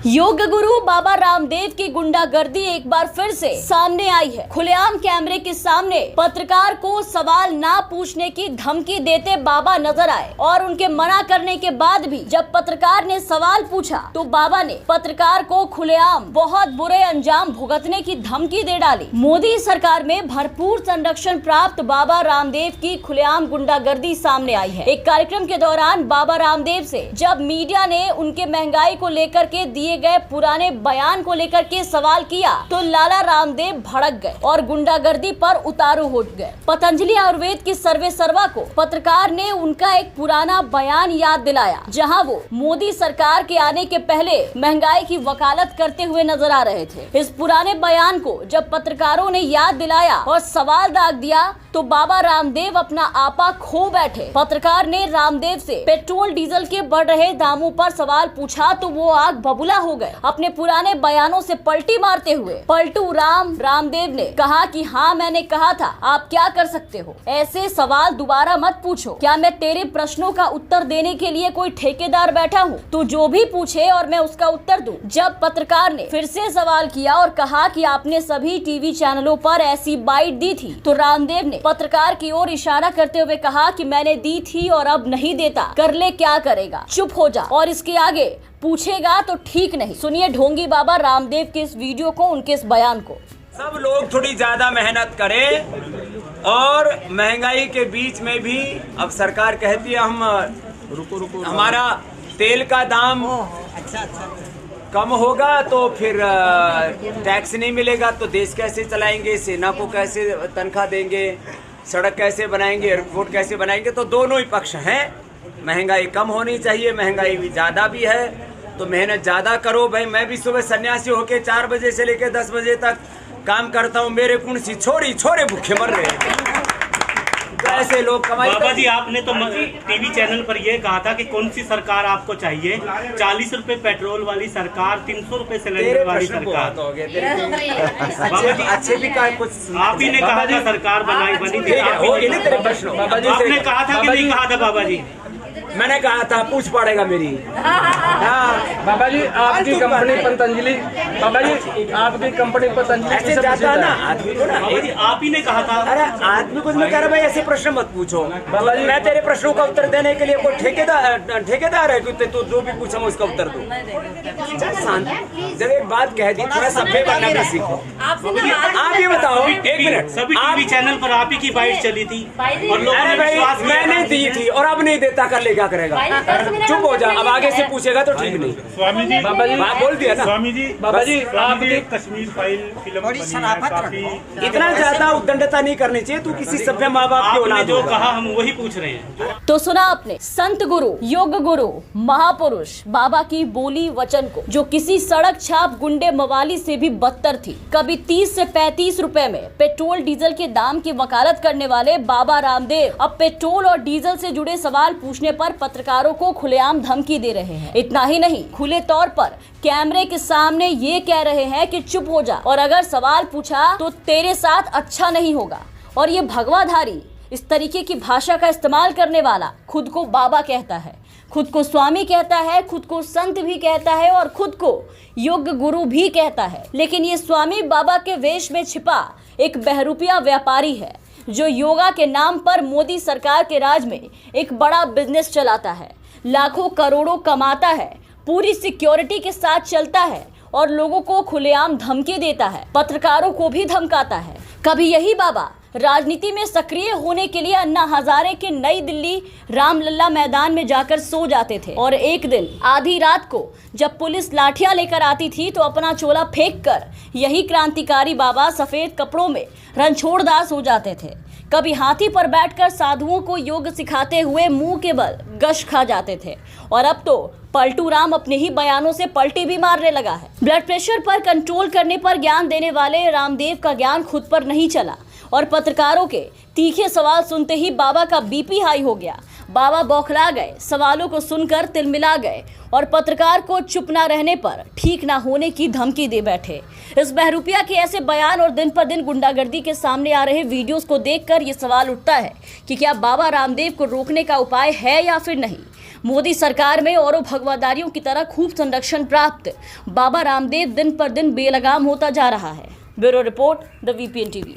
योग गुरु बाबा रामदेव की गुंडागर्दी एक बार फिर से सामने आई है। खुलेआम कैमरे के सामने पत्रकार को सवाल ना पूछने की धमकी देते बाबा नजर आए और उनके मना करने के बाद भी जब पत्रकार ने सवाल पूछा तो बाबा ने पत्रकार को खुलेआम बहुत बुरे अंजाम भुगतने की धमकी दे डाली। मोदी सरकार में भरपूर संरक्षण प्राप्त बाबा रामदेव की खुलेआम गुंडागर्दी सामने आई है। एक कार्यक्रम के दौरान बाबा रामदेव से जब मीडिया ने उनके महंगाई को लेकर के दिए गए पुराने बयान को लेकर के सवाल किया तो लाला रामदेव भड़क गए और गुंडागर्दी पर उतारू हो गए। पतंजलि आयुर्वेद की सर्वे सर्वा को पत्रकार ने उनका एक पुराना बयान याद दिलाया, जहां वो मोदी सरकार के आने के पहले महंगाई की वकालत करते हुए नजर आ रहे थे। इस पुराने बयान को जब पत्रकारों ने याद दिलाया और सवाल दाग दिया तो बाबा रामदेव अपना आपा खो बैठे। पत्रकार ने रामदेव से पेट्रोल डीजल के बढ़ रहे दामों पर सवाल पूछा तो वो आग बबूला हो गए। अपने पुराने बयानों से पलटी मारते हुए पलटू रामदेव ने कहा कि हाँ मैंने कहा था, आप क्या कर सकते हो, ऐसे सवाल दोबारा मत पूछो। क्या मैं तेरे प्रश्नों का उत्तर देने के लिए कोई ठेकेदार बैठा हूँ? तू जो भी पूछे और मैं उसका उत्तर दूं। जब पत्रकार ने फिर से सवाल किया और कहा कि आपने सभी टीवी चैनलों पर ऐसी बाइट दी थी तो रामदेव ने पत्रकार की ओर इशारा करते हुए कहा कि मैंने दी थी और अब नहीं देता, कर ले क्या करेगा, चुप हो जा और इसके आगे पूछेगा तो ठीक नहीं। सुनिए ढोंगी बाबा रामदेव के इस वीडियो को, उनके इस बयान को। सब लोग थोड़ी ज्यादा मेहनत करें और महंगाई के बीच में भी अब सरकार कहती है हम रुको हमारा तेल का दाम कम होगा तो फिर टैक्स नहीं मिलेगा तो देश कैसे चलाएंगे, सेना को कैसे तनख्वाह देंगे, सड़क कैसे बनाएंगे, एयरपोर्ट कैसे बनाएंगे। तो दोनों ही पक्ष हैं। महंगाई कम होनी चाहिए, महंगाई भी ज़्यादा भी है तो मेहनत ज़्यादा करो। भाई मैं भी सुबह सन्यासी होके 4 बजे से लेकर 10 बजे तक काम करता हूँ, मेरे कुंसी छोरे भूखे मर रहे हैं। तो ऐसे लोग कमाई। बाबा जी आपने तो टीवी चैनल पर यह कहा था कि कौन सी सरकार आपको चाहिए, 40 रुपए पेट्रोल वाली सरकार, 300 रुपए सिलेंडर वाली सरकार। बाबा जी अच्छे भी कहा, कुछ आप ही ने कहा था सरकार बनी थी, आपने कहा था कि नहीं कहा था? बाबा जी मैंने कहा था, पूछ पड़ेगा मेरी। बाबा जी आपकी कंपनी पतंजलि, बाबा जी आपकी कंपनी पतंजलि ऐसे जाता है ना आदमी को ना। बाबा जी आप ही ने कहा था। अरे आदमी को मैं कह रहा भाई ऐसे प्रश्न मत पूछो। बाबा जी मैं तेरे प्रश्नों का उत्तर देने के लिए कोई ठेकेदार है कि तू जो भी पूछा मैं उसका उत्तर दूं। जब एक बात कह दी थोड़ा सभ्य बनना भी सीखो। आप ये बताओ, एक मिनट, सभी टीवी चैनल पर आप ही की बाइट चली थी और लोगों ने विश्वास किया। मैंने दी थी और अब नहीं देता, कर लेगा करेगा, चुप हो जा। अब आगे से पूछेगा तो ठीक नहीं। स्वामी जी बाबा जी बोल दिया ना। स्वामी जी बाबा जी आपकी कश्मीर फाइल फिल्म बनी है, काफी इतना ज्यादा उद्दंडता नहीं करनी चाहिए। तू किसी सभ्य माँ बाप की आपने औलाद जो होगा। कहा हम वही पूछ रहे हैं। तो सुना आपने संत गुरु, योग गुरु, महापुरुष बाबा की बोली वचन को, जो किसी सड़क छाप गुंडे मवाली से भी बदतर थी। कभी 30 से 35 रुपए में पेट्रोल डीजल के दाम की वकालत करने वाले बाबा रामदेव अब पेट्रोल और डीजल से जुड़े सवाल पूछने पर पत्रकारों को खुलेआम धमकी दे रहे हैं। इतना ही नहीं, खुले तौर पर कैमरे के सामने ये कह रहे हैं कि चुप हो जा और अगर सवाल पूछा तो तेरे साथ अच्छा नहीं होगा। और ये भगवाधारी, इस तरीके की भाषा का इस्तेमाल करने वाला खुद को बाबा कहता है, खुद को स्वामी कहता है, खुद को संत भी कहता है और खुद को योग गुरु भी कहता है। लेकिन ये स्वामी बाबा के वेश में छिपा एक बहरूपिया व्यापारी है जो योगा के नाम पर मोदी सरकार के राज में एक बड़ा बिजनेस चलाता है, लाखों करोड़ों कमाता है, पूरी सिक्योरिटी के साथ चलता है और लोगों को खुलेआम धमकी देता है, पत्रकारों को भी धमकाता है। कभी यही बाबा राजनीति में सक्रिय होने के लिए अन्ना हजारे के नई दिल्ली रामलला मैदान में जाकर सो जाते थे और एक दिन आधी रात को जब पुलिस लाठियां लेकर आती थी तो अपना चोला फेंककर यही क्रांतिकारी बाबा सफेद कपड़ों में रणछोड़दास हो जाते थे। कभी हाथी पर बैठकर साधुओं को योग सिखाते हुए मुंह के बल गश खा जाते थे और अब तो पलटू राम अपने ही बयानों से पलटी भी मारने लगा है। ब्लड प्रेशर पर कंट्रोल करने पर ज्ञान देने वाले रामदेव का ज्ञान खुद पर नहीं चला और पत्रकारों के तीखे सवाल सुनते ही बाबा का बीपी हाई हो गया। बाबा बौखला गए, सवालों को सुनकर तिलमिला गए और पत्रकार को चुप ना रहने पर ठीक ना होने की धमकी दे बैठे। इस बहरूपिया के ऐसे बयान और दिन पर दिन गुंडागर्दी के सामने आ रहे वीडियोस को देखकर ये सवाल उठता है कि क्या बाबा रामदेव को रोकने का उपाय है या फिर नहीं। मोदी सरकार में औरों भगवादारियों की तरह खूब संरक्षण प्राप्त बाबा रामदेव दिन पर दिन बेलगाम होता जा रहा है। Bureau report, the VPN TV.